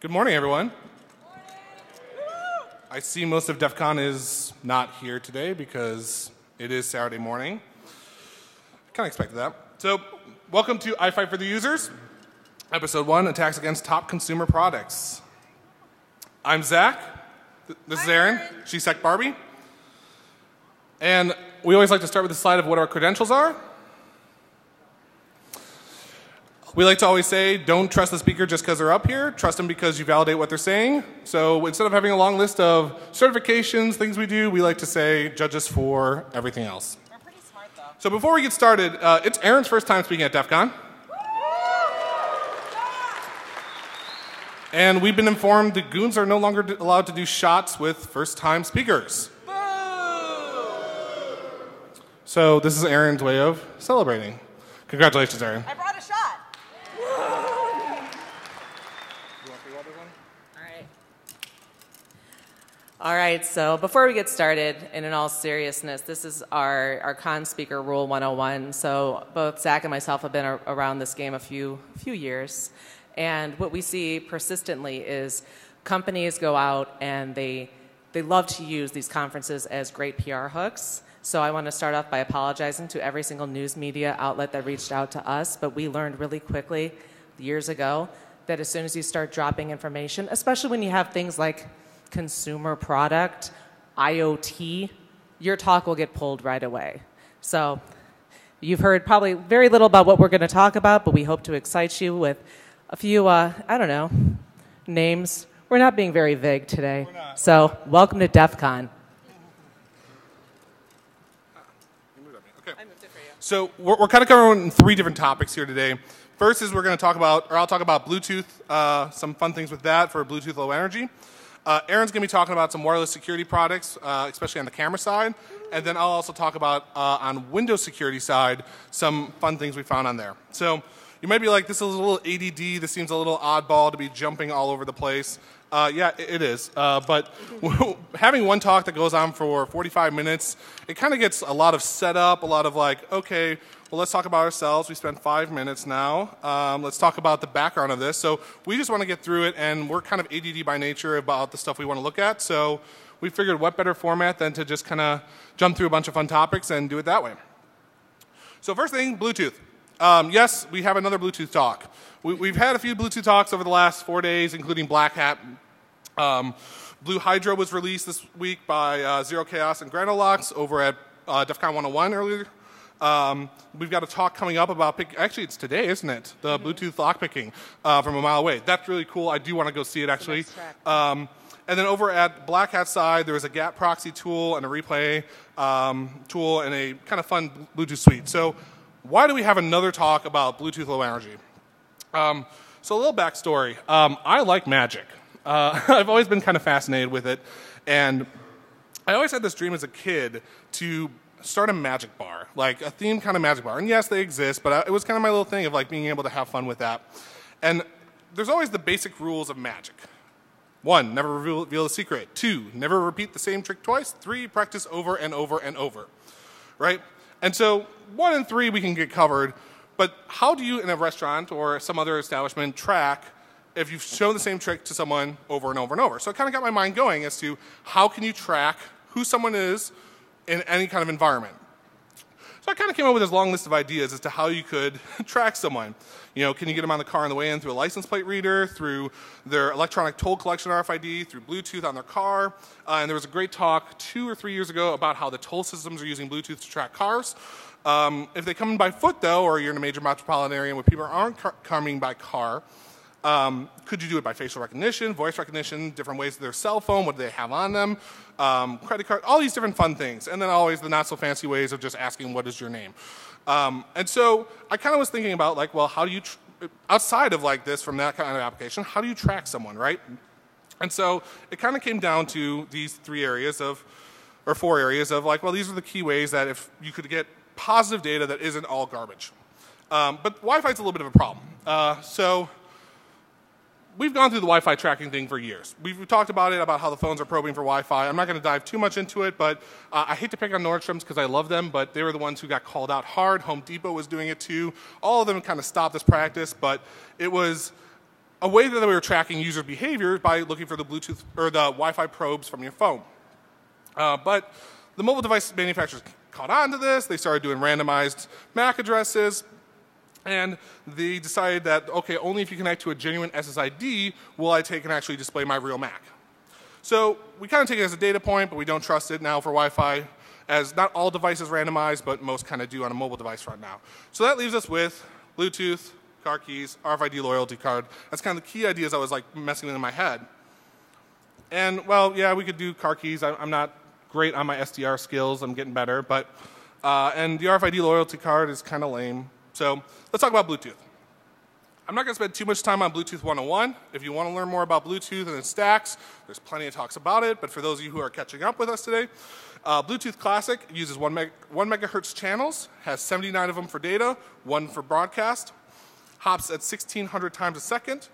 Good morning, everyone. I see most of DEF CON is not here today because it is Saturday morning. Kind of expected that. So, welcome to I Fight for the Users, Episode 1, Attacks Against Top Consumer Products. I'm Zack. This is Erin. She's Sec Barbie. And we always like to start with a slide of what our credentials are. We like to always say, don't trust the speaker just because they're up here. Trust them because you validate what they're saying. So instead of having a long list of certifications, things we do, we like to say, judge us for everything else. We're pretty smart, though. So before we get started, it's Erin's first time speaking at DEF CON. And we've been informed that goons are no longer allowed to do shots with first-time speakers. Boo! So this is Erin's way of celebrating. Congratulations, Erin. I brought a shot. All right, so before we get started, and in all seriousness, this is our con speaker rule 101. So both Zack and myself have been around this game a few years. And what we see persistently is companies go out and they love to use these conferences as great PR hooks. So I want to start off by apologizing to every single news media outlet that reached out to us. But we learned really quickly years ago that as soon as you start dropping information, especially when you have things like consumer product, IoT, your talk will get pulled right away. So you've heard probably very little about what we're going to talk about, but we hope to excite you with a few, names. We're not being very vague today. So welcome to DEF CON. Okay. I moved it for you. So we're kind of covering three different topics here today. First is we're going to talk about, or I'll talk about Bluetooth, some fun things with that for Bluetooth Low Energy. Erin's going to be talking about some wireless security products, especially on the camera side. And then I'll also talk about, on Windows security side, some fun things we found on there. So you might be like, this is a little ADD. This seems a little oddball to be jumping all over the place. Yeah, it is. But having one talk that goes on for 45 minutes, it kind of gets a lot of setup, a lot of like, okay, well, let's talk about ourselves. We spent 5 minutes now. Let's talk about the background of this. So we just want to get through it, and we're kind of ADD by nature about the stuff we want to look at. So we figured what better format than to just kind of jump through a bunch of fun topics and do it that way. So first thing, Bluetooth. Yes, we have another Bluetooth talk. We've had a few Bluetooth talks over the last 4 days, including Black Hat. Blue Hydro was released this week by Zero Chaos and Granolox over at DEF CON 101 earlier. We've got a talk coming up about, actually it's today, isn't it? The Bluetooth lockpicking from a mile away. That's really cool. I do want to go see it, actually. And then over at Black Hat side, there was a GAP proxy tool and a replay tool and a kind of fun Bluetooth suite. So why do we have another talk about Bluetooth Low Energy? So a little backstory. I like magic. I've always been kind of fascinated with it. And I always had this dream as a kid to start a magic bar, like a themed kind of magic bar. And yes, they exist, but it was kind of my little thing of like being able to have fun with that. And there's always the basic rules of magic. 1, never reveal the secret. 2, never repeat the same trick twice. 3, practice over and over and over, right? And so 1 and 3 we can get covered, but how do you in a restaurant or some other establishment track if you've shown the same trick to someone over and over and over? So it kind of got my mind going as to how can you track who someone is in any kind of environment. So I kind of came up with this long list of ideas as to how you could track someone. You know, can you get them on the car on the way in through a license plate reader, through their electronic toll collection RFID, through Bluetooth on their car. And there was a great talk 2 or 3 years ago about how the toll systems are using Bluetooth to track cars. If they come in by foot, though, or you're in a major metropolitan area where people aren't coming by car, could you do it by facial recognition, voice recognition, different ways with their cell phone, what do they have on them, credit card, all these different fun things. And then always the not so fancy ways of just asking, what is your name? And so I kind of was thinking about like, well, how do you, outside of like this from that kind of application, how do you track someone, right? And so it kind of came down to these 3 areas of, or 4 areas of like, well, these are the key ways that if you could get positive data that isn't all garbage. But Wi-Fi is a little bit of a problem. So we've gone through the Wi-Fi tracking thing for years. We've talked about it, about how the phones are probing for Wi-Fi. I'm not going to dive too much into it, but I hate to pick on Nordstrom's because I love them, but they were the ones who got called out hard. Home Depot was doing it too. All of them kind of stopped this practice, but it was a way that we were tracking user behavior by looking for the Bluetooth or the Wi-Fi probes from your phone. But the mobile device manufacturers caught on to this. They started doing randomized MAC addresses. And they decided that, okay, only if you connect to a genuine SSID will I take and actually display my real MAC. So we kind of take it as a data point, but we don't trust it now for Wi-Fi, as not all devices randomized, but most kind of do on a mobile device front now. So that leaves us with Bluetooth, car keys, RFID loyalty card. That's kind of the key ideas I was like messing with in my head. And well, yeah, we could do car keys. I'm not great on my SDR skills. I'm getting better. But and the RFID loyalty card is kind of lame. So let's talk about Bluetooth. I'm not going to spend too much time on Bluetooth 101. If you want to learn more about Bluetooth and its stacks, there's plenty of talks about it. But for those of you who are catching up with us today, Bluetooth Classic uses 1 megahertz channels, has 79 of them for data, 1 for broadcast, hops at 1,600 times a second.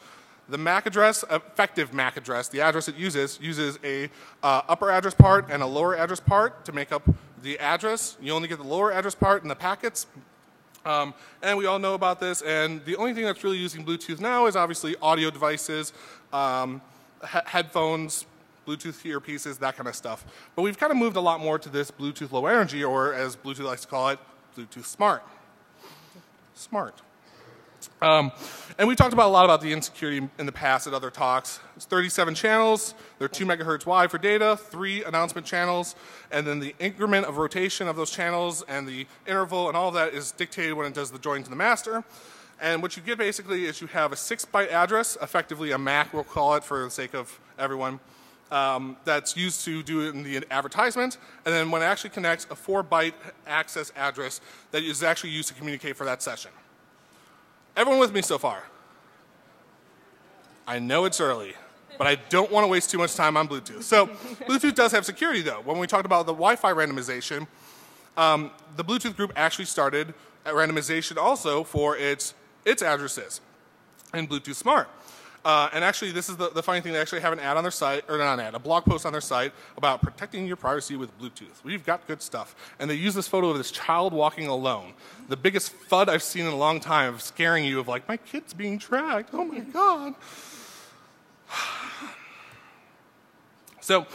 The MAC address, effective MAC address, the address it uses a upper address part and a lower address part to make up the address. You only get the lower address part in the packets. And we all know about this, and the only thing that's really using Bluetooth now is obviously audio devices, headphones, Bluetooth earpieces, that kind of stuff. But we've kind of moved a lot more to this Bluetooth low energy, or as Bluetooth likes to call it, Bluetooth smart. Smart. And we talked about a lot about the insecurity in the past at other talks. It's 37 channels. They're 2 megahertz wide for data, 3 announcement channels, and then the increment of rotation of those channels and the interval and all of that is dictated when it does the join to the master. And what you get basically is you have a 6-byte address, effectively a MAC, we'll call it for the sake of everyone, that's used to do it in the advertisement. And then when it actually connects, a 4-byte access address that is actually used to communicate for that session. Everyone with me so far? I know it's early, but I don't want to waste too much time on Bluetooth. So Bluetooth does have security, though. When we talked about the Wi-Fi randomization, the Bluetooth group actually started a randomization also for its addresses in Bluetooth Smart. And actually, this is the funny thing. They actually have an ad on their site, or not an ad, a blog post on their site about protecting your privacy with Bluetooth. We've got good stuff. And they use this photo of this child walking alone. The biggest FUD I've seen in a long time of scaring you of like, my kid's being tracked. Oh my God. So,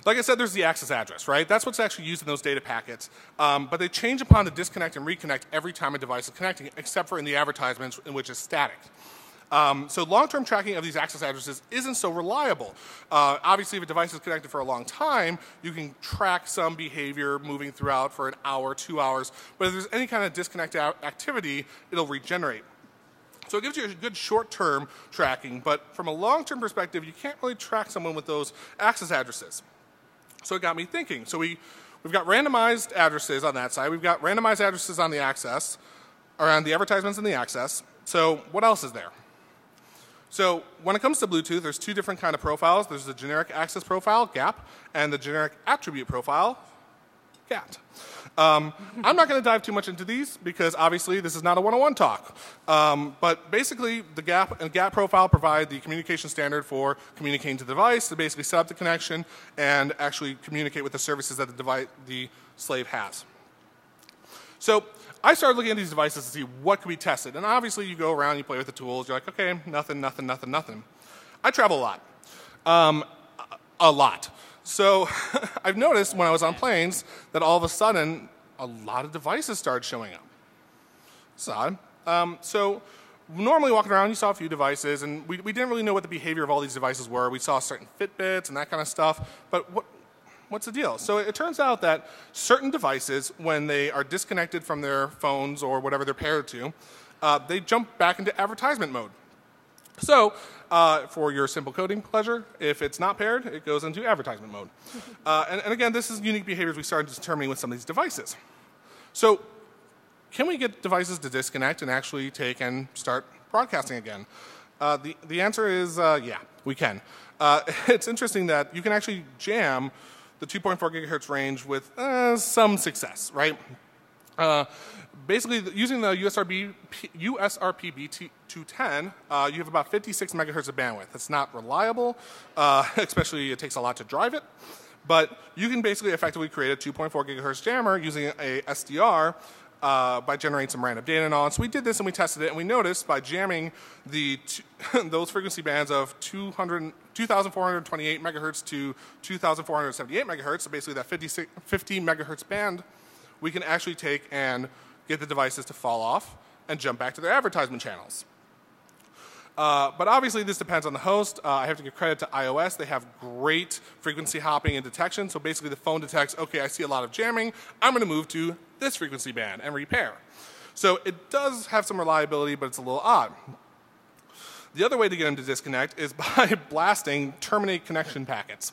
like I said, there's the access address, right? That's what's actually used in those data packets. But they change upon the disconnect and reconnect every time a device is connecting, except for in the advertisements, in which is static. So long-term tracking of these access addresses isn't so reliable. Obviously, if a device is connected for a long time, you can track some behavior moving throughout for an hour, 2 hours. But if there's any kind of disconnect activity, it'll regenerate. So it gives you a good short-term tracking. But from a long-term perspective, you can't really track someone with those access addresses. So it got me thinking. So we've got randomized addresses on that side. We've got randomized addresses on the access, or on the advertisements and the access. So what else is there? So when it comes to Bluetooth, there's 2 different kind of profiles. There's the generic access profile, GAP, and the generic attribute profile, GAT. I'm not going to dive too much into these because obviously this is not a 101 talk. But basically, the GAP and GAT profile provide the communication standard for communicating to the device to basically set up the connection and actually communicate with the services that the slave has. So I started looking at these devices to see what could be tested. And obviously, you go around, you play with the tools. You're like, okay, nothing. I travel a lot. A lot. So I've noticed when I was on planes that all of a sudden, a lot of devices started showing up. It's odd. So normally walking around, you saw a few devices. And we didn't really know what the behavior of all these devices were. We saw certain Fitbits and that kind of stuff. But what's the deal? So it turns out that certain devices, when they are disconnected from their phones or whatever they're paired to, they jump back into advertisement mode. So for your simple coding pleasure, if it's not paired, it goes into advertisement mode. And again, this is unique behaviors we started determining with some of these devices. So can we get devices to disconnect and actually take and start broadcasting again? The answer is yeah, we can. It's interesting that you can actually jam the 2.4 gigahertz range with some success, right? Basically, using the USRP BT210, you have about 56 megahertz of bandwidth. It's not reliable, especially it takes a lot to drive it. But you can basically effectively create a 2.4 gigahertz jammer using a SDR by generating some random data and all. And so we did this and we tested it, and we noticed by jamming those frequency bands of 2,428 megahertz to 2,478 megahertz, so basically that 50 megahertz band, we can actually take and get the devices to fall off and jump back to their advertisement channels. But obviously, this depends on the host. I have to give credit to iOS. They have great frequency hopping and detection. So basically, the phone detects, OK, I see a lot of jamming. I'm going to move to this frequency band and repair. So it does have some reliability, but it's a little odd. The other way to get them to disconnect is by blasting terminate connection packets.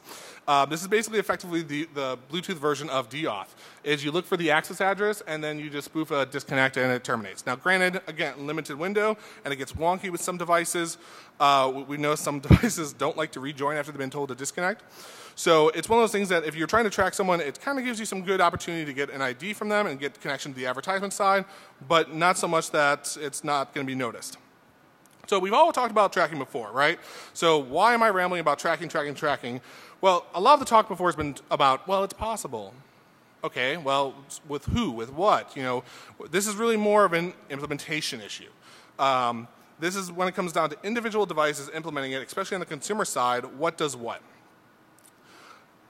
This is basically effectively the Bluetooth version of deauth. Is you look for the access address, and then you just spoof a disconnect, and it terminates. Now, granted, again, limited window, and it gets wonky with some devices. We know some devices don't like to rejoin after they've been told to disconnect. So it's one of those things that if you're trying to track someone, it kind of gives you some good opportunity to get an ID from them and get connection to the advertisement side, but not so much that it's not going to be noticed. So we've all talked about tracking before, right? So why am I rambling about tracking? Well, a lot of the talk before has been about, well, it's possible. Okay, well, with who, with what? You know, this is really more of an implementation issue. This is when it comes down to individual devices implementing it, especially on the consumer side, what does what?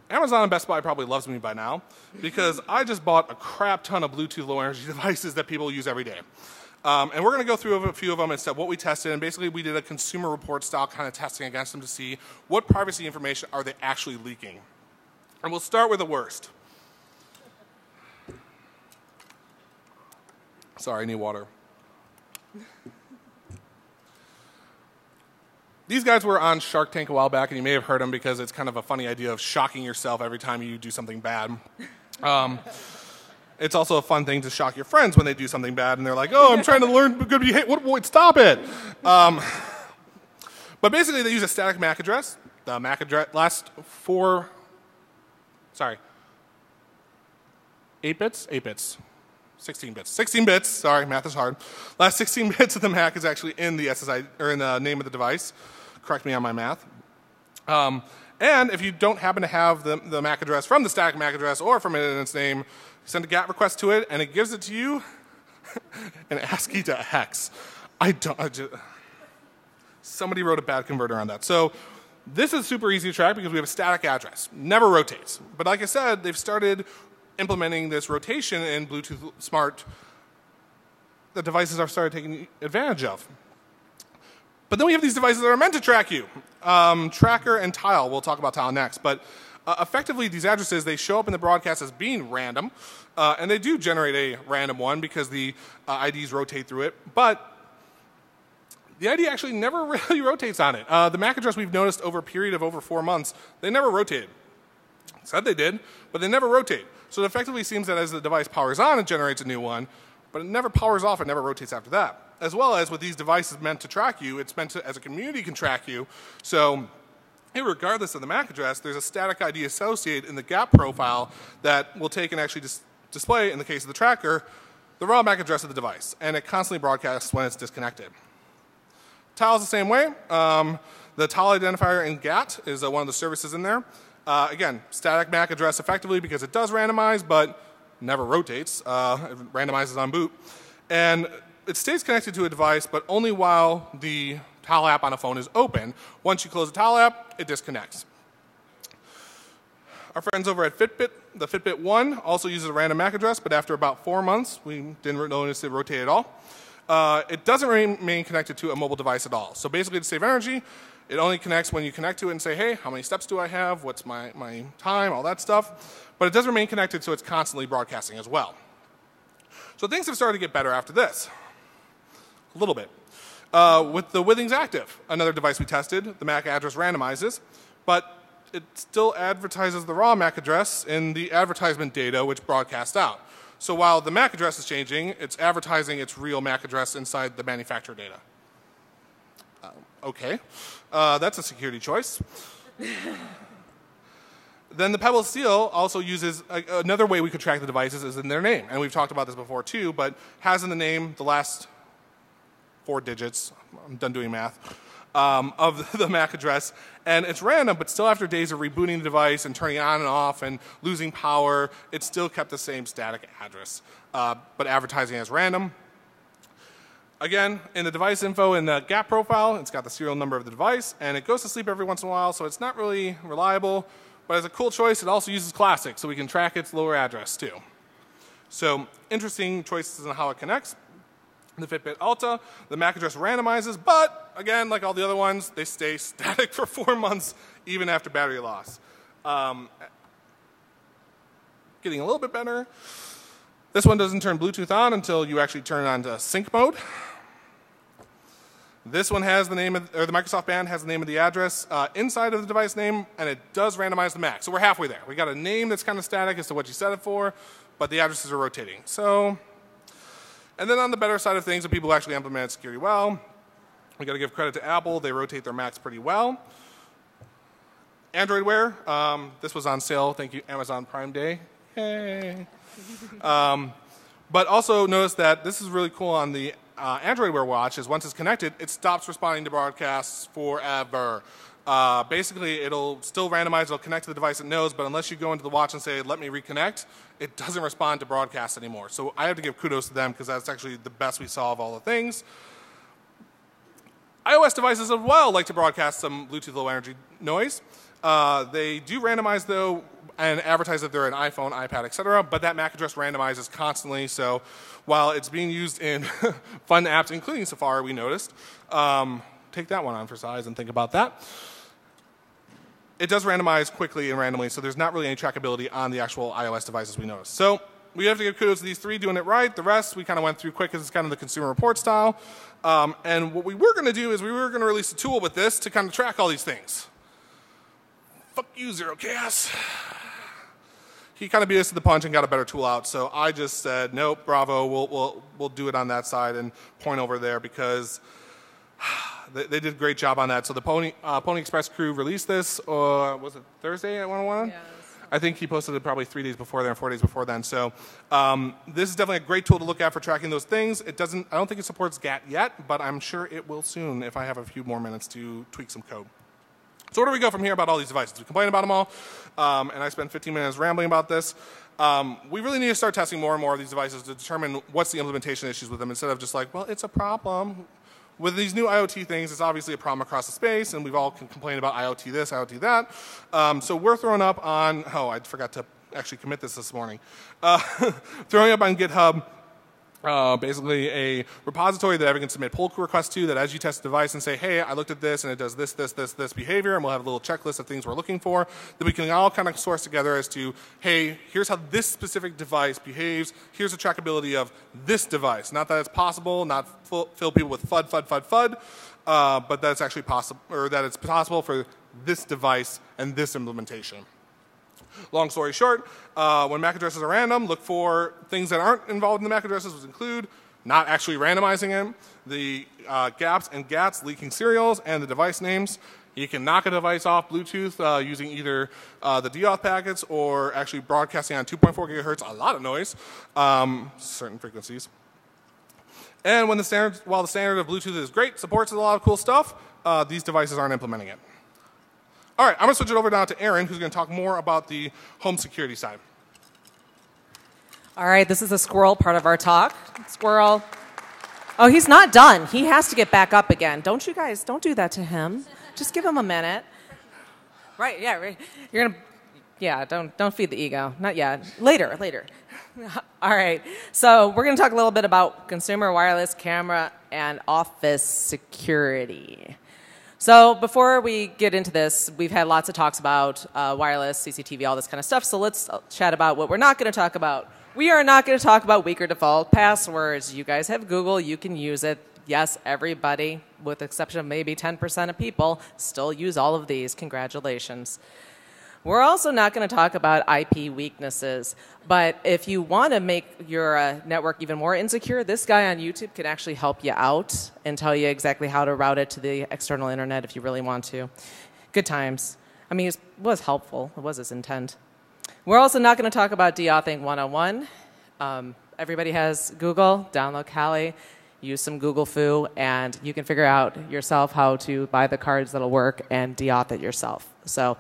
Amazon and Best Buy probably loves me by now because I just bought a crap ton of Bluetooth low energy devices that people use every day. And we're going to go through a few of them and what we tested. And basically, we did a consumer report style kind of testing against them to see what privacy information are they actually leaking. And we'll start with the worst. Sorry, I need water. These guys were on Shark Tank a while back, and you may have heard them because it's kind of a funny idea of shocking yourself every time you do something bad. It's also a fun thing to shock your friends when they do something bad, and they're like, oh, I'm trying to learn good behavior. Wait, stop it. But basically, they use a static MAC address. The MAC address last 8 bits? 8 bits. 16 bits. 16 bits, sorry, math is hard. Last 16 bits of the MAC is actually in the SSI, or in the name of the device. Correct me on my math. And if you don't happen to have the MAC address from the static MAC address or from it in its name, send a GAT request to it, and it gives it to you in ASCII to hex. Somebody wrote a bad converter on that. So this is super easy to track because we have a static address. Never rotates. But like I said, they've started implementing this rotation in Bluetooth Smart that devices are started taking advantage of. But then we have these devices that are meant to track you. Tracker and Tile. We'll talk about Tile next. But effectively, these addresses, they show up in the broadcast as being random. And they do generate a random one because the IDs rotate through it. But the ID actually never really rotates on it. The MAC address we've noticed over a period of over 4 months, they never rotated. Said they did, but they never rotate. So it effectively seems that as the device powers on, it generates a new one, but it never powers off, it never rotates after that. As well as with these devices meant to track you, it's meant to, as a community, can track you. So regardless of the MAC address, there's a static ID associated in the GAP profile that will take and actually display, in the case of the tracker, the raw MAC address of the device. And it constantly broadcasts when it's disconnected. Tile is the same way. The Tile identifier in GAT is one of the services in there. Again, static MAC address effectively because it does randomize, but never rotates. It randomizes on boot. And it stays connected to a device, but only while the Tile app on a phone is open. Once you close the Tile app, it disconnects. Our friends over at Fitbit, the Fitbit 1, also uses a random MAC address, but after about 4 months, we didn't notice it rotate at all. It doesn't remain connected to a mobile device at all. So basically, to save energy, it only connects when you connect to it and say, hey, how many steps do I have? What's my time? All that stuff. But it does remain connected, so it's constantly broadcasting as well. So things have started to get better after this. A little bit. With the Withings Active, another device we tested, the MAC address randomizes, but it still advertises the raw MAC address in the advertisement data, which broadcasts out. So while the MAC address is changing, it's advertising its real MAC address inside the manufacturer data. Okay, that's a security choice. Then the Pebble Seal also uses another way we could track the devices is in their name. And we've talked about this before too, but has in the name the last 4 digits. I'm done doing math. of the MAC address. And it's random, but still after days of rebooting the device and turning it on and off and losing power, it still kept the same static address, but advertising as random. Again, in the device info in the gap profile, it's got the serial number of the device, and it goes to sleep every once in a while, so it's not really reliable. But as a cool choice, it also uses classic, so we can track its lower address too. So interesting choices on how it connects. The Fitbit Alta, the MAC address randomizes, but again, like all the other ones, they stay static for 4 months, even after battery loss. Getting a little bit better. This one doesn't turn Bluetooth on until you actually turn it on to sync mode. This one has the name of, or the Microsoft band has the name of the address inside of the device name, and it does randomize the MAC. So we're halfway there. We got a name that's kind of static as to what you set it for, but the addresses are rotating. So. And then on the better side of things, the people who actually implement security well, we got to give credit to Apple. They rotate their Macs pretty well. Android Wear, this was on sale. Thank you, Amazon Prime Day. Hey. But also notice that this is really cool on the Android Wear watch is once it's connected, it stops responding to broadcasts forever. Basically, it'll still randomize, it'll connect to the device it knows, but unless you go into the watch and say, let me reconnect, it doesn't respond to broadcasts anymore. So I have to give kudos to them because that's actually the best we saw of all the things. iOS devices as well like to broadcast some Bluetooth low energy noise. They do randomize though and advertise that they're an iPhone, iPad, etc. But that MAC address randomizes constantly. So while it's being used in fun apps, including Safari, we noticed. Take that one on for size and think about that. It does randomize quickly and randomly, so there's not really any trackability on the actual iOS devices we noticed. So we have to give kudos to these three doing it right. The rest we kind of went through quick because it's kind of the consumer report style. And what we were going to do is we were going to release a tool with this to kind of track all these things. Fuck you, Zero Chaos. He kind of beat us to the punch and got a better tool out. So I just said, nope, bravo, we'll do it on that side and point over there because they did a great job on that. So the Pony Express crew released this, was it Thursday at 101? Yes. I think he posted it probably 3 days before then, 4 days before then. So this is definitely a great tool to look at for tracking those things. I don't think it supports GAT yet, but I'm sure it will soon if I have a few more minutes to tweak some code. So where do we go from here about all these devices? We complain about them all, and I spent 15 minutes rambling about this. We really need to start testing more and more of these devices to determine what's the implementation issues with them instead of just like, well, it's a problem. With these new IoT things, it's obviously a problem across the space, and we've all complained about IoT this, IoT that. So we're throwing up on, I forgot to actually commit this morning. Throwing up on GitHub basically a repository that everyone can submit pull requests to that as you test the device and say, hey, I looked at this and it does this behavior, and we'll have a little checklist of things we're looking for that we can all kind of source together as to, hey, here's how this specific device behaves, here's the trackability of this device. Not that it's possible, not fill people with FUD, but that it's actually possible, or that it's possible for this device and this implementation. Long story short, when MAC addresses are random, look for things that aren't involved in the MAC addresses, which include not actually randomizing it, the gaps and GATs leaking serials, and the device names. You can knock a device off Bluetooth using either the deauth packets or actually broadcasting on 2.4 gigahertz, a lot of noise, certain frequencies. And when while the standard of Bluetooth is great, supports a lot of cool stuff, these devices aren't implementing it. All right, I'm going to switch it over now to Erin, who's going to talk more about the home security side. All right, this is the squirrel part of our talk. Squirrel. Oh, he's not done. He has to get back up again. Don't do that to him. Just give him a minute. Right, yeah, right. You're going to, yeah, don't feed the ego. Not yet. Later. All right, so we're going to talk a little bit about consumer wireless camera and office security. So before we get into this, we've had lots of talks about wireless, CCTV, all this kind of stuff. So let's chat about what we're not going to talk about. We are not going to talk about weaker default passwords. You guys have Google. You can use it. Yes, everybody, with the exception of maybe 10% of people, still use all of these. Congratulations. We're also not going to talk about IP weaknesses. But if you want to make your network even more insecure, this guy on YouTube can actually help you out and tell you exactly how to route it to the external internet if you really want to. Good times. I mean, it was helpful. It was his intent. We're also not going to talk about deauthing 101. Everybody has Google. Download Kali. use some Google foo, and you can figure out yourself how to buy the cards that'll work and deauth it yourself. So,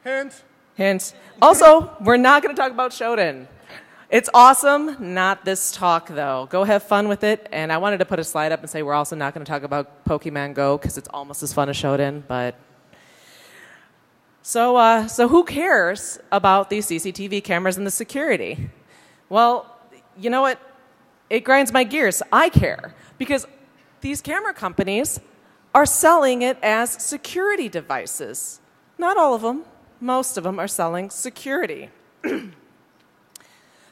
hint. Also, we're not going to talk about Shodan. It's awesome, not this talk, though. Go have fun with it. And I wanted to put a slide up and say we're also not going to talk about Pokemon Go because it's almost as fun as Shodan. But so who cares about these CCTV cameras and the security? Well, you know what? It grinds my gears. I care because these camera companies are selling it as security devices. Not all of them. Most of them are selling security.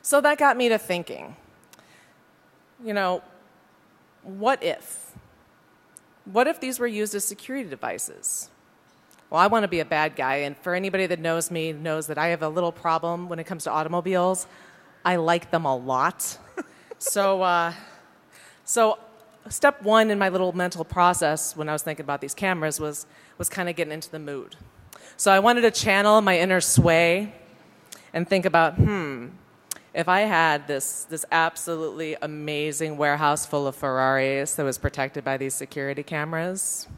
So that got me to thinking, what if? What if these were used as security devices? Well, I want to be a bad guy, and for anybody that knows me knows that I have a little problem when it comes to automobiles. I like them a lot. So step one in my little mental process when I was thinking about these cameras was kind of getting into the mood. So I wanted to channel my inner sway and think about, if I had this absolutely amazing warehouse full of Ferraris that was protected by these security cameras,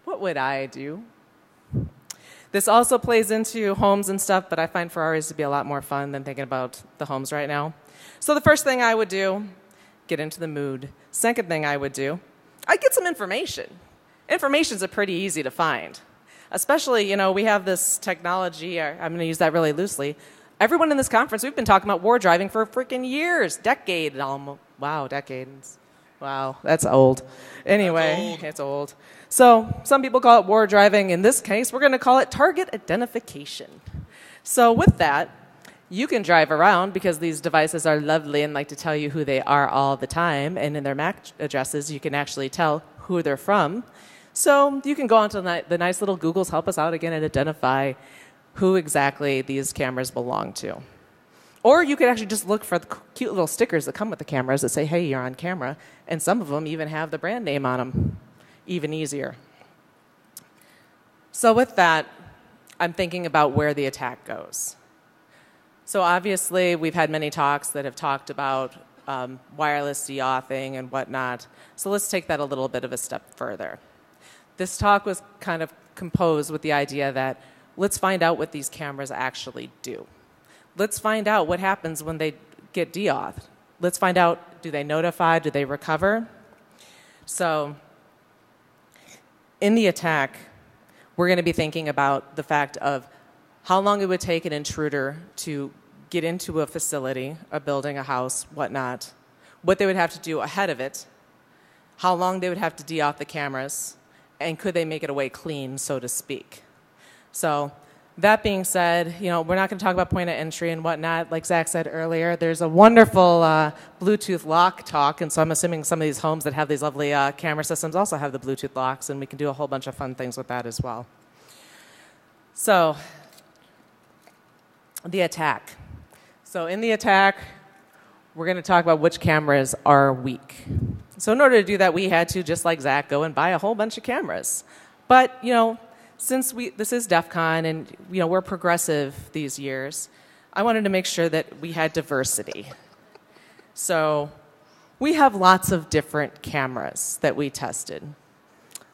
what would I do? This also plays into homes and stuff, but I find Ferraris to be a lot more fun than thinking about the homes right now. So the first thing I would do, get into the mood. Second thing I would do, I'd get some information. Information's pretty easy to find. Especially, we have this technology, I'm going to use that really loosely. Everyone in this conference, we've been talking about war driving for freaking years, decades. Wow, that's old. Anyway, it's old. So some people call it war driving. In this case, we're going to call it target identification. So with that, you can drive around because these devices are lovely and like to tell you who they are all the time. And in their MAC addresses, you can actually tell who they're from. So you can go onto the nice little Googles, help us out again, and identify who exactly these cameras belong to. Or you could actually just look for the cute little stickers that come with the cameras that say, hey, you're on camera. And some of them even have the brand name on them. Even easier. So with that, I'm thinking about where the attack goes. So obviously, we've had many talks that have talked about wireless deauthing and whatnot. So let's take that a little bit of a step further. This talk was kind of composed with the idea that let's find out what these cameras actually do. Let's find out what happens when they get deauthed. Let's find out, do they notify, do they recover? So in the attack, we're going to be thinking about the fact of how long it would take an intruder to get into a facility, a building, a house, whatnot, what they would have to do ahead of it, how long they would have to deauth the cameras, and could they make it away clean, so to speak. So that being said, we're not going to talk about point of entry and whatnot. Like Zack said earlier, there's a wonderful Bluetooth lock talk, and so I'm assuming some of these homes that have these lovely camera systems also have the Bluetooth locks, and we can do a whole bunch of fun things with that as well. So the attack. So in the attack, we're going to talk about which cameras are weak. So in order to do that, we had to, just like Zack, go and buy a whole bunch of cameras. But, since this is DEF CON and we're progressive these years, I wanted to make sure that we had diversity. So we have lots of different cameras that we tested.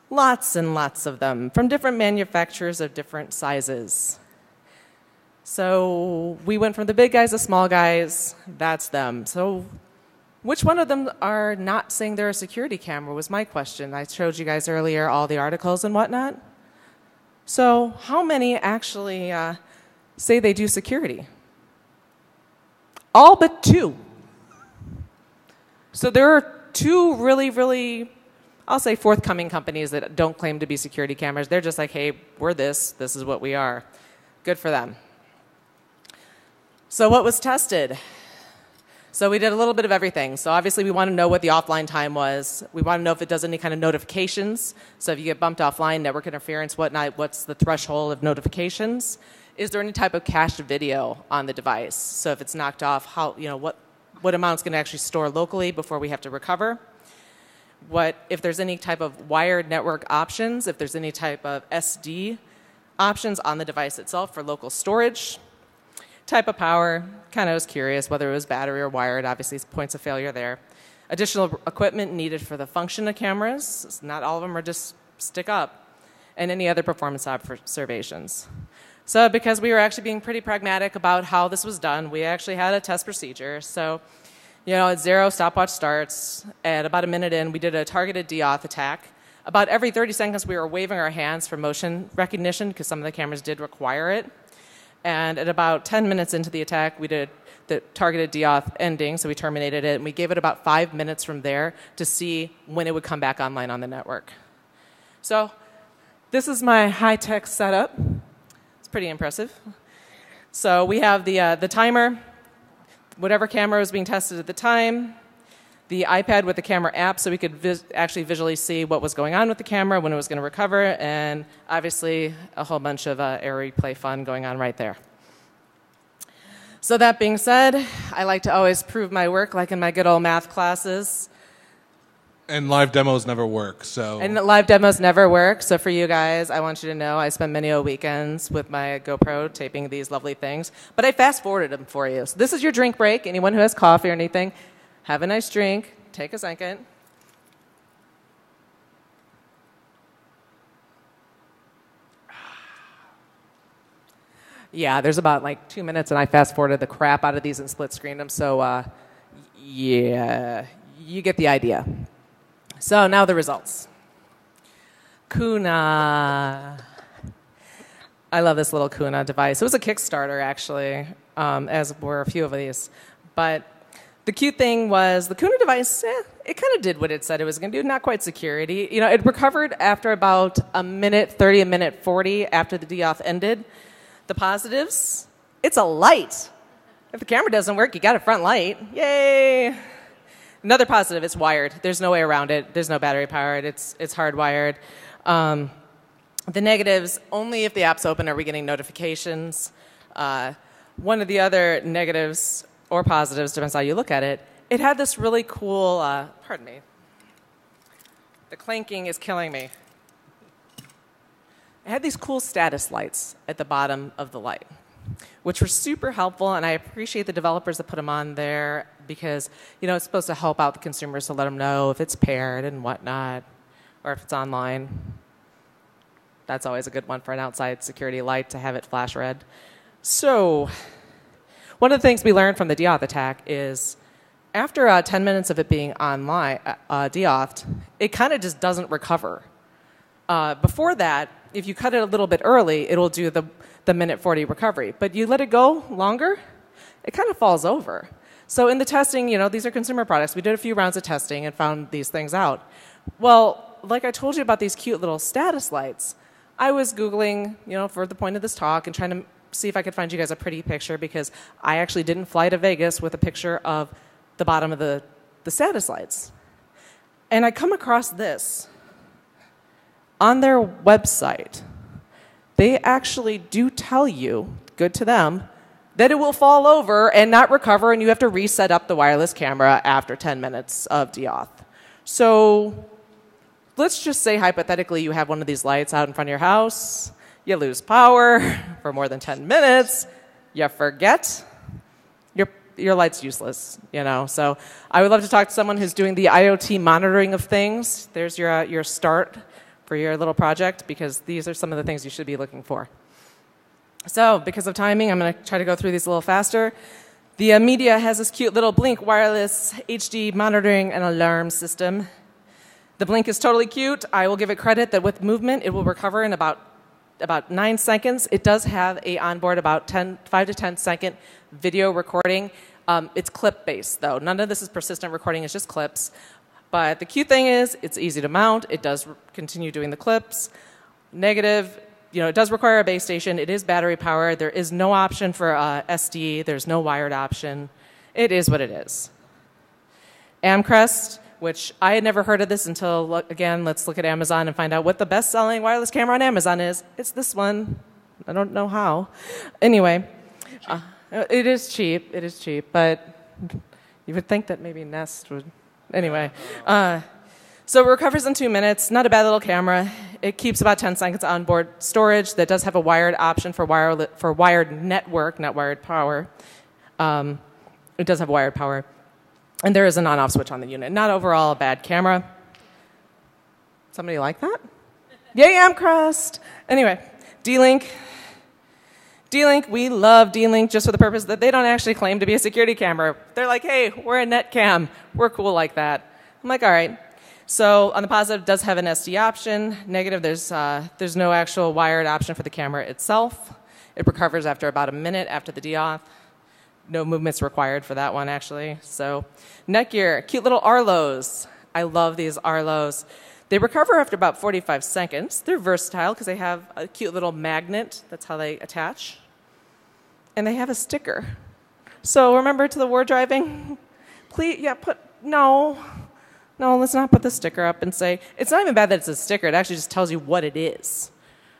Lots and lots of them from different manufacturers of different sizes. So we went from the big guys to small guys. That's them. So which one of them are not saying they're a security camera was my question. I showed you guys earlier all the articles and whatnot. So how many actually say they do security? All but 2. So there are 2 really, really, I'll say forthcoming companies that don't claim to be security cameras. They're just like, hey, we're this is what we are. Good for them. So what was tested? So we did a little bit of everything. So obviously we want to know what the offline time was. We want to know if it does any kind of notifications. So if you get bumped offline, network interference, whatnot, what's the threshold of notifications? Is there any type of cached video on the device? So if it's knocked off, how what amount's going to actually store locally before we have to recover? What if there's any type of wired network options? If there's any type of SD options on the device itself for local storage? Type of power, kind of was curious whether it was battery or wired. Obviously, points of failure there. additional equipment needed for the function of cameras. Not all of them are just stick up, and any other performance observations. So because we were actually being pretty pragmatic about how this was done, we actually had a test procedure. So, at 0, stopwatch starts. At about a minute in, we did a targeted deauth attack. About every 30 seconds, we were waving our hands for motion recognition because some of the cameras did require it. And at about 10 minutes into the attack, we did the targeted deauth ending, so we terminated it, and we gave it about 5 minutes from there to see when it would come back online on the network. So this is my high-tech setup. It's pretty impressive. So we have the timer, whatever camera was being tested at the time, the iPad with the camera app so we could actually visually see what was going on with the camera, when it was going to recover, and obviously a whole bunch of error replay fun going on right there. So that being said, I like to always prove my work like in my good old math classes. And live demos never work, so... And live demos never work, so for you guys, I want you to know I spend many weekends with my GoPro taping these lovely things, but I fast-forwarded them for you. So this is your drink break. Anyone who has coffee or anything, have a nice drink, take a second. Yeah, there's about 2 minutes, and I fast-forwarded the crap out of these and split-screened them, so yeah, you get the idea. So now the results. Kuna. I love this little Kuna device. It was a Kickstarter, actually, as were a few of these. But the cute thing was the Kuna device, it kind of did what it said it was going to do, not quite security. It recovered after about a minute 30, a minute 40 after the deauth ended. The positives, it's a light. If the camera doesn't work, you got a front light. Yay! Another positive, it's wired. There's no way around it. There's no battery powered. It's hardwired. The negatives, only if the app's open are we getting notifications. One of the other negatives or positives, depends how you look at it, it had this really cool, pardon me, the clanking is killing me. It had these cool status lights at the bottom of the light, which were super helpful, and I appreciate the developers that put them on there because, it's supposed to help out the consumers to let them know if it's paired and whatnot, or if it's online. That's always a good one for an outside security light to have it flash red. So one of the things we learned from the deauth attack is after 10 minutes of it being online, deauthed, it kind of just doesn't recover. Before that, if you cut it a little bit early, it'll do the minute 40 recovery. But you let it go longer, it kind of falls over. So in the testing, these are consumer products. We did a few rounds of testing and found these things out. Well, like I told you about these cute little status lights, I was Googling, for the point of this talk and trying to see if I could find you guys a pretty picture because I actually didn't fly to Vegas with a picture of the bottom of the status lights. And I come across this. On their website, they actually do tell you, good to them, that it will fall over and not recover, and you have to reset up the wireless camera after 10 minutes of deauth. So let's just say, hypothetically, you have one of these lights out in front of your house. You lose power for more than 10 minutes. You forget. Your light's useless, So I would love to talk to someone who's doing the IoT monitoring of things. There's your start for your little project, because these are some of the things you should be looking for. So because of timing, I'm going to try to go through these a little faster. The media has this cute little Blink wireless HD monitoring and alarm system. The Blink is totally cute. I will give it credit that with movement, it will recover in about 9 seconds. It does have a onboard about 5 to 10 second video recording. It's clip-based, though. None of this is persistent recording. It's just clips. But the cute thing is it's easy to mount. It does continue doing the clips. Negative, it does require a base station. It is battery powered. There is no option for SD. There's no wired option. It is what it is. Amcrest, which I had never heard of this until, again, let's look at Amazon and find out what the best-selling wireless camera on Amazon is. It's this one. I don't know how. Anyway, it is cheap. It is cheap. But you would think that maybe Nest would... Anyway, so it recovers in 2 minutes. Not a bad little camera. It keeps about 10 seconds onboard storage. That does have a wired option for wired network, not wired power. It does have wired power. And there is an on-off switch on the unit. Not overall a bad camera. Somebody like that? Yeah, I'm crust. Anyway, D-Link. D-Link, we love D-Link just for the purpose that they don't actually claim to be a security camera. They're like, hey, we're a net cam. We're cool like that. I'm like, all right. So on the positive, it does have an SD option. Negative, there's no actual wired option for the camera itself. It recovers after about a minute after the deauth. No movements required for that one, actually. So Netgear, cute little Arlos. I love these Arlos. They recover after about 45 seconds. They're versatile because they have a cute little magnet. That's how they attach. And they have a sticker. So remember to the war driving? Please, yeah, no, let's not put the sticker up and say, it's not even bad that it's a sticker. It actually just tells you what it is.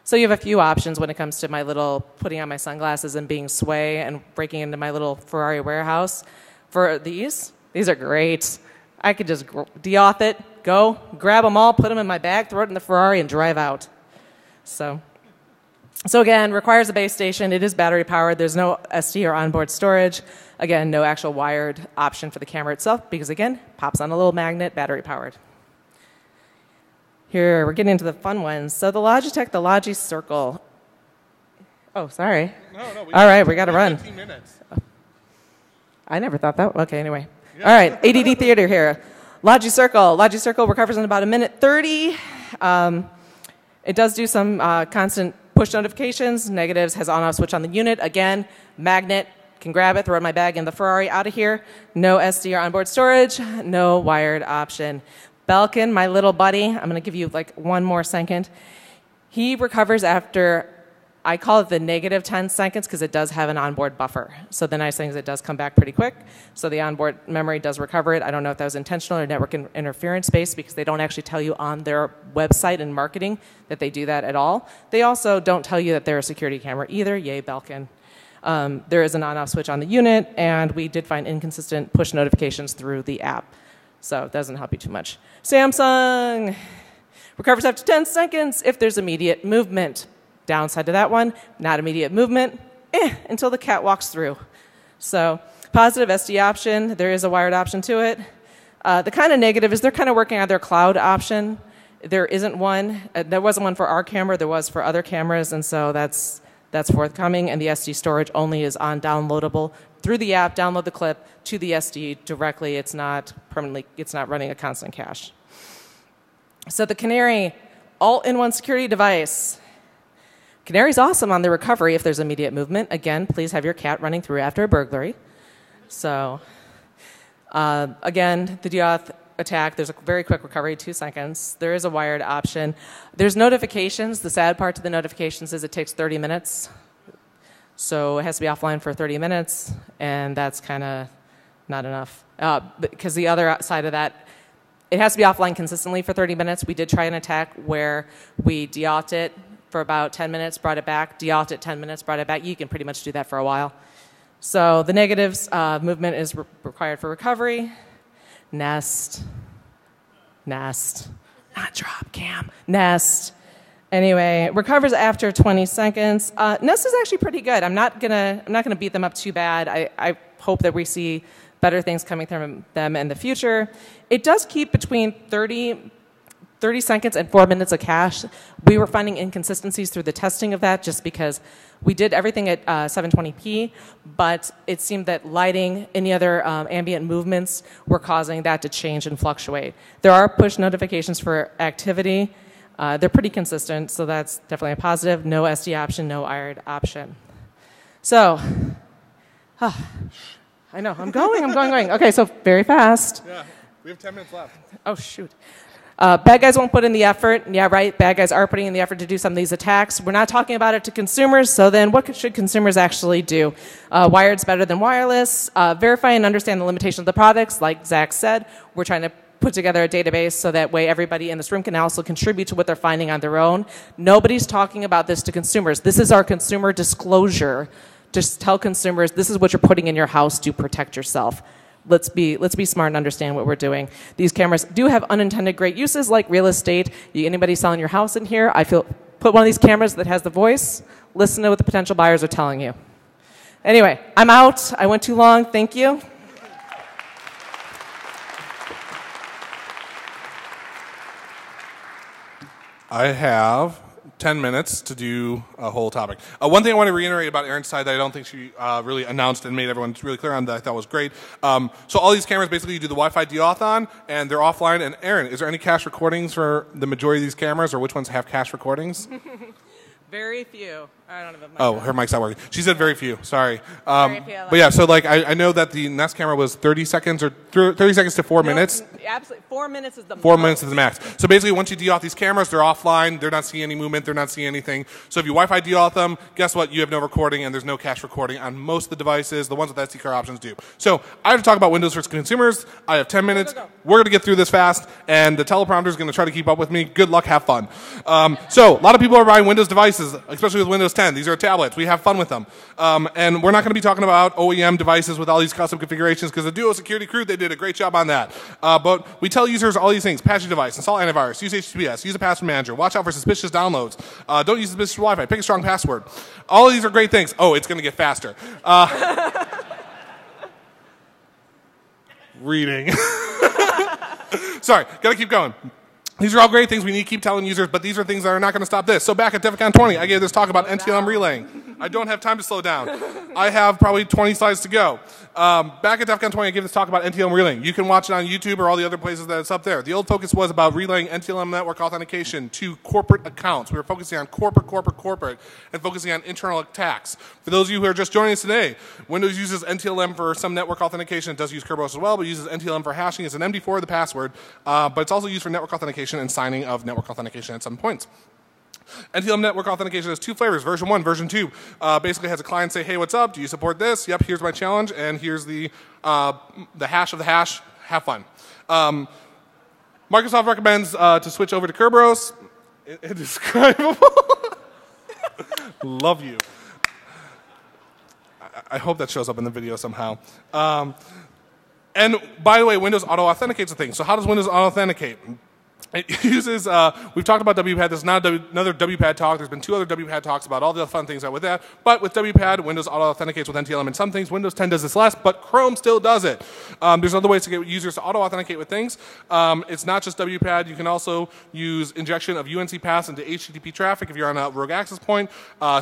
So you have a few options when it comes to my little putting on my sunglasses and being sway and breaking into my little Ferrari warehouse. For these are great. I could just deauth it, go, grab them all, put them in my bag, throw it in the Ferrari, and drive out. So again, requires a base station. It is battery powered. There's no SD or onboard storage. Again, no actual wired option for the camera itself because, again, pops on a little magnet, battery powered. Here, we're getting into the fun ones. So the Logitech, the Logi Circle. Oh, sorry. No. All right, we got to run. 15 minutes. I never thought that. Okay, anyway. All right, ADD Theater here. Logi Circle. Logi Circle recovers in about a minute 30. It does do some constant push notifications. Negatives, has on-off switch on the unit. Again, magnet, can grab it, throw it in my bag in the Ferrari, out of here. No SD or onboard storage. No wired option. Belkin, my little buddy, I'm going to give you like one more second. He recovers after, I call it the negative 10 seconds because it does have an onboard buffer. So the nice thing is it does come back pretty quick. So the onboard memory does recover it. I don't know if that was intentional or network interference based because they don't actually tell you on their website and marketing that they do that at all. They also don't tell you that they're a security camera either. Yay, Belkin. There is an on-off switch on the unit, and we did find inconsistent push notifications through the app. So it doesn't help you too much. Samsung recovers after 10 seconds if there's immediate movement. Downside to that one, not immediate movement, until the cat walks through. So positive SD option, there is a wired option to it. The kind of negative is they're kind of working on their cloud option. There isn't one. There wasn't one for our camera. There was for other cameras, and so that's forthcoming. And the SD storage only is on downloadable through the app. Download the clip to the SD directly. It's not permanently. It's not running a constant cache. So the Canary, all-in-one security device. Canary's awesome on the recovery if there's immediate movement. Again, please have your cat running through after a burglary. So, again, the deauth attack, there's a very quick recovery, 2 seconds. There is a wired option. There's notifications. The sad part to the notifications is it takes 30 minutes. So it has to be offline for 30 minutes, and that's kind of not enough. Because the other side of that, it has to be offline consistently for 30 minutes. We did try an attack where we deauthed it for about 10 minutes, brought it back, deauthed it 10 minutes, brought it back. You can pretty much do that for a while. So the negatives, movement is required for recovery. Nest, not drop cam, Nest. Anyway, recovers after 20 seconds. Nest is actually pretty good. I'm not gonna beat them up too bad. I hope that we see better things coming from them in the future. It does keep between 30 seconds and 4 minutes of cache. We were finding inconsistencies through the testing of that just because we did everything at 720p, but it seemed that lighting, any other ambient movements were causing that to change and fluctuate. There are push notifications for activity. They're pretty consistent, so that's definitely a positive. No SD option, no wired option. So, I know, I'm going. Okay, so very fast. Yeah, we have 10 minutes left. Oh, shoot. Bad guys won't put in the effort. Yeah, right, bad guys are putting in the effort to do some of these attacks. We're not talking about it to consumers, so then what should consumers actually do? Wired's better than wireless. Verify and understand the limitations of the products. Like Zack said, we're trying to put together a database so that way everybody in this room can also contribute to what they're finding on their own. Nobody's talking about this to consumers. This is our consumer disclosure. Just tell consumers, this is what you're putting in your house to protect yourself. Let's be smart and understand what we're doing. These cameras do have unintended great uses like real estate. Anybody selling your house in here, put one of these cameras that has the voice, listen to what the potential buyers are telling you. Anyway, I'm out. I went too long. Thank you. I have 10 minutes to do a whole topic. One thing I want to reiterate about Erin's side that I don't think she really announced and made everyone really clear on that I thought was great. So all these cameras basically you do the Wi-Fi deauth on, and they're offline. And Erin, is there any cache recordings for the majority of these cameras, or which ones have cache recordings? Very few. I don't have a mic. Oh, her mic's not working. She said very few. Sorry. Very few. But yeah, so like I know that the Nest camera was 30 seconds or 30 seconds to 4 minutes. Absolutely. 4 minutes is the 4 minutes is the max. So basically, once you deauth these cameras, they're offline. They're not seeing any movement. They're not seeing anything. So if you Wi-Fi deauth them, guess what? You have no recording, and there's no cache recording on most of the devices. The ones with SD card options do. So I have to talk about Windows for consumers. I have 10 minutes. Go. We're going to get through this fast, and the teleprompter is going to try to keep up with me. Good luck. Have fun. So a lot of people are buying Windows devices, especially with Windows 10. These are tablets. We have fun with them. And we're not going to be talking about OEM devices with all these custom configurations because the Duo Security Crew, they did a great job on that. But we tell users all these things. Patch your device, install antivirus, use HTTPS, use a password manager, watch out for suspicious downloads, don't use suspicious Wi-Fi, pick a strong password. All of these are great things. Oh, it's going to get faster. Reading. Sorry, got to keep going. These are all great things we need to keep telling users, but these are things that are not going to stop this. So back at DEFCON 20, I gave this talk about NTLM relaying. I don't have time to slow down. I have probably 20 slides to go. Back at DEFCON 20, I gave this talk about NTLM relaying. You can watch it on YouTube or all the other places that it's up there. The old focus was about relaying NTLM network authentication to corporate accounts. We were focusing on corporate, and focusing on internal attacks. For those of you who are just joining us today, Windows uses NTLM for some network authentication. It does use Kerberos as well, but uses NTLM for hashing. It's an MD4 of the password, but it's also used for network authentication and signing of network authentication at some points. NTLM network authentication has two flavors, version 1, version 2. Basically has a client say, hey, what's up? Do you support this? Yep, here's my challenge, and here's the hash of the hash. Have fun. Microsoft recommends to switch over to Kerberos. Indescribable. Love you. I hope that shows up in the video somehow. And by the way, Windows auto-authenticates a thing. So how does Windows auto-authenticate? It uses, we've talked about WPAD. This is not another WPAD talk. There's been 2 other WPAD talks about all the fun things that with that. But with WPAD, Windows auto-authenticates with NTLM and some things. Windows 10 does this less, but Chrome still does it. There's other ways to get users to auto-authenticate with things. It's not just WPAD. You can also use injection of UNC pass into HTTP traffic if you're on a rogue access point.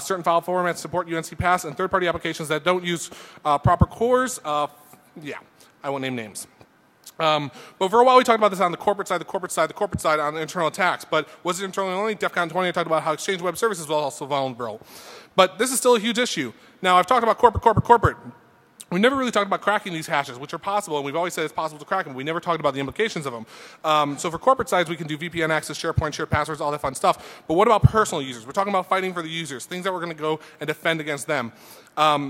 Certain file formats support UNC pass, and third-party applications that don't use proper cores. Yeah, I won't name names. But for a while we talked about this on the corporate side on the internal attacks. But was it internally only? DEFCON 20 I talked about how Exchange Web Services was also vulnerable. But this is still a huge issue. Now I've talked about corporate. We never really talked about cracking these hashes, which are possible, and we've always said it's possible to crack them. We never talked about the implications of them. So for corporate sides, we can do VPN access, SharePoint, shared passwords, all that fun stuff. But what about personal users? We're talking about fighting for the users, things that we're going to go and defend against them.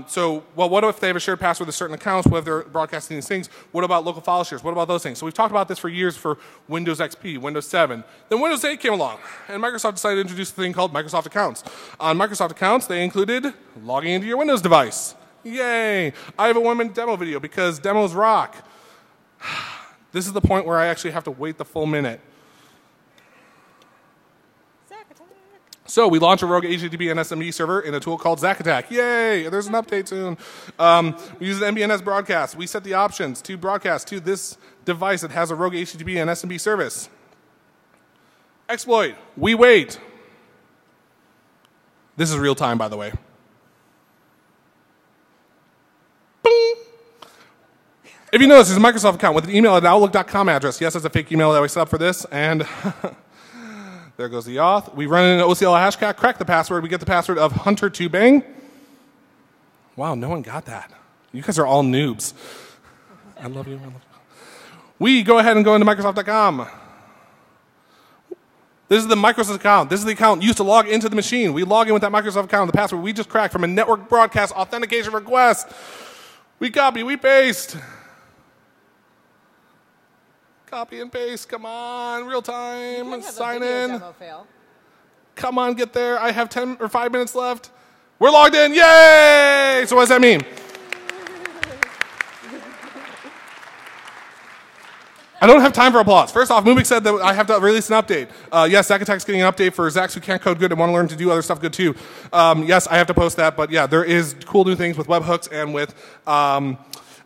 So, well, what if they have a shared password with certain accounts? What if they're broadcasting these things? What about local file shares? What about those things? So we've talked about this for years for Windows XP, Windows 7. Then Windows 8 came along, and Microsoft decided to introduce a thing called Microsoft Accounts. On Microsoft Accounts, they included logging into your Windows device. Yay! I have a 1-minute demo video because demos rock. This is the point where I actually have to wait the full minute. So we launched a rogue HTTP and SMB server in a tool called Zack Attack. Yay! There's an update soon. We use an MBNS broadcast. We set the options to broadcast to this device that has a rogue HTTP and SMB service. Exploit. We wait. This is real time, by the way. If you notice, there's a Microsoft account with an email at outlook.com address. Yes, that's a fake email that we set up for this. And there goes the auth. We run in an OCL hashcat, crack the password. We get the password of Hunter2Bang. Wow, no one got that. You guys are all noobs. I love you. We go ahead and go into Microsoft.com. This is the Microsoft account. This is the account used to log into the machine. We log in with that Microsoft account, the password we just cracked from a network broadcast authentication request. We copy, we paste. Copy and paste, come on, real time, sign in. Demo fail. Come on, get there. I have 10 or 5 minutes left. We're logged in, yay! So what does that mean? I don't have time for applause. First off, Mubik said that I have to release an update. Yes, Zack Attack's getting an update for Zacks who can't code good and want to learn to do other stuff good too. Yes, I have to post that, but yeah, there is cool new things with webhooks and with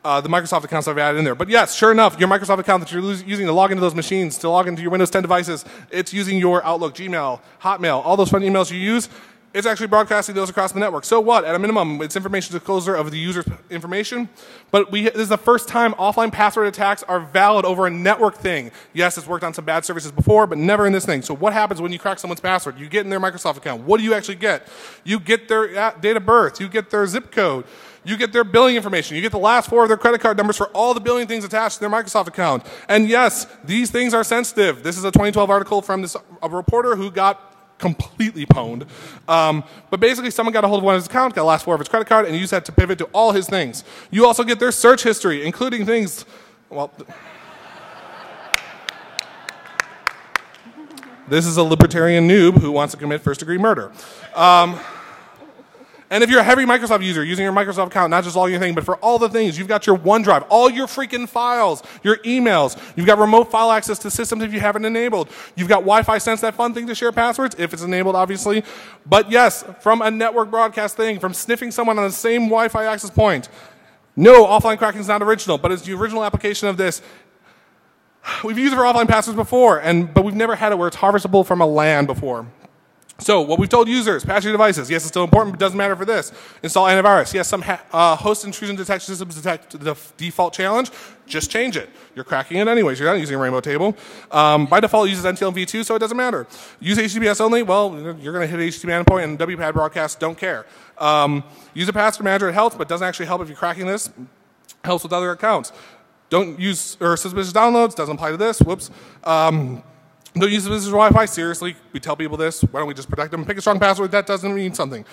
the Microsoft accounts that I've added in there. But yes, sure enough, your Microsoft account that you're using to log into those machines, to log into your Windows 10 devices, it's using your Outlook, Gmail, Hotmail, all those fun emails you use. It's actually broadcasting those across the network. So what? At a minimum, it's information disclosure of the user's information. But this is the first time offline password attacks are valid over a network thing. Yes, it's worked on some bad services before, but never in this thing. So what happens when you crack someone's password? You get in their Microsoft account. What do you actually get? You get their date of birth. You get their zip code. You get their billing information. You get the last 4 of their credit card numbers for all the billing things attached to their Microsoft account. And yes, these things are sensitive. This is a 2012 article from a reporter who got completely pwned. But basically, someone got a hold of one of his accounts, got the last 4 of his credit card, and used that to pivot to all his things. You also get their search history, including things, well, this is a libertarian noob who wants to commit first-degree murder. And if you're a heavy Microsoft user, using your Microsoft account, not just all your things, but for all the things, you've got your OneDrive, all your freaking files, your emails. You've got remote file access to systems if you haven't enabled. You've got Wi-Fi Sense, that fun thing to share passwords, if it's enabled, obviously. But yes, from a network broadcast thing, from sniffing someone on the same Wi-Fi access point. No, offline cracking is not original, but it's the original application of this. We've used it for offline passwords before, but we've never had it where it's harvestable from a LAN before. So what we've told users, patch your devices. Yes, it's still important, but it doesn't matter for this. Install antivirus. Yes, some host intrusion detection systems detect the default challenge. Just change it. You're cracking it anyways. You're not using a rainbow table. By default, it uses NTL v2, so it doesn't matter. Use HTTPS only. Well, you're going to hit HTTP endpoint, and WPAD broadcasts don't care. Use a password manager. It helps, but doesn't actually help if you're cracking this. Helps with other accounts. Don't use suspicious downloads. Doesn't apply to this. Whoops. Don't use suspicious Wi-Fi. Seriously, we tell people this. Why don't we just protect them? Pick a strong password. That doesn't mean something.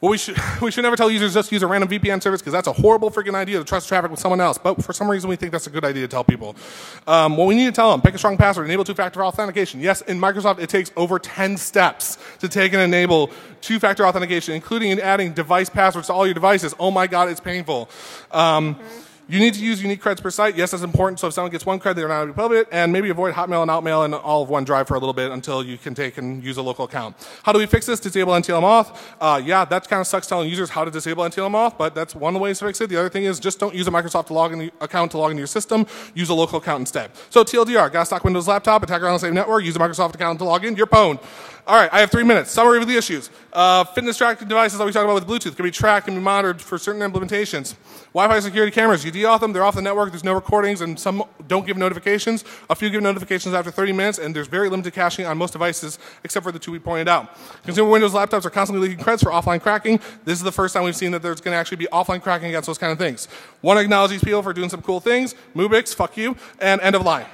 Well, we should never tell users just use a random VPN service because that's a horrible freaking idea to trust traffic with someone else. But for some reason, we think that's a good idea to tell people. What we need to tell them, pick a strong password, enable two-factor authentication. Yes, in Microsoft, it takes over 10 steps to take and enable two-factor authentication, including adding device passwords to all your devices. Oh my God, it's painful. You need to use unique creds per site. Yes, that's important. So if someone gets one cred, they're not able to public it. And maybe avoid Hotmail and Outmail and all of OneDrive for a little bit until you can take and use a local account. How do we fix this? Disable NTLM auth. Yeah, that kind of sucks telling users how to disable NTLM auth, but that's one of the ways to fix it. The other thing is just don't use a Microsoft account to log into your system. Use a local account instead. So TLDR, got a stock Windows laptop, attacker on the same network, use a Microsoft account to log in, you're pwned. All right, I have 3 minutes. Summary of the issues. Fitness tracking devices that we talked about with Bluetooth can be tracked and be monitored for certain implementations. Wi-Fi security cameras, you de-auth them, they're off the network, there's no recordings, and some don't give notifications. A few give notifications after 30 minutes, and there's very limited caching on most devices, except for the 2 we pointed out. Consumer Windows laptops are constantly leaking creds for offline cracking. This is the first time we've seen that there's going to actually be offline cracking against those kind of things. Want to acknowledge these people for doing some cool things. Mubix, fuck you, and end of line.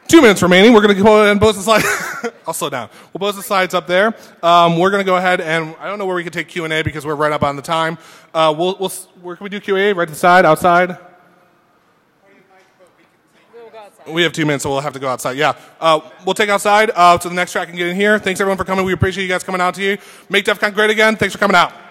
2 minutes remaining. We're going to go ahead and post the slides. I'll slow down. We'll post the slides up there. We're going to go ahead and I don't know where we can take Q&A because we're right up on the time. Where can we do Q&A? Right to the side, outside? We have 2 minutes, so we'll have to go outside. Yeah. We'll take outside so the next track can get in here. Thanks, everyone, for coming. We appreciate you guys coming out to you. Make DEF CON great again. Thanks for coming out.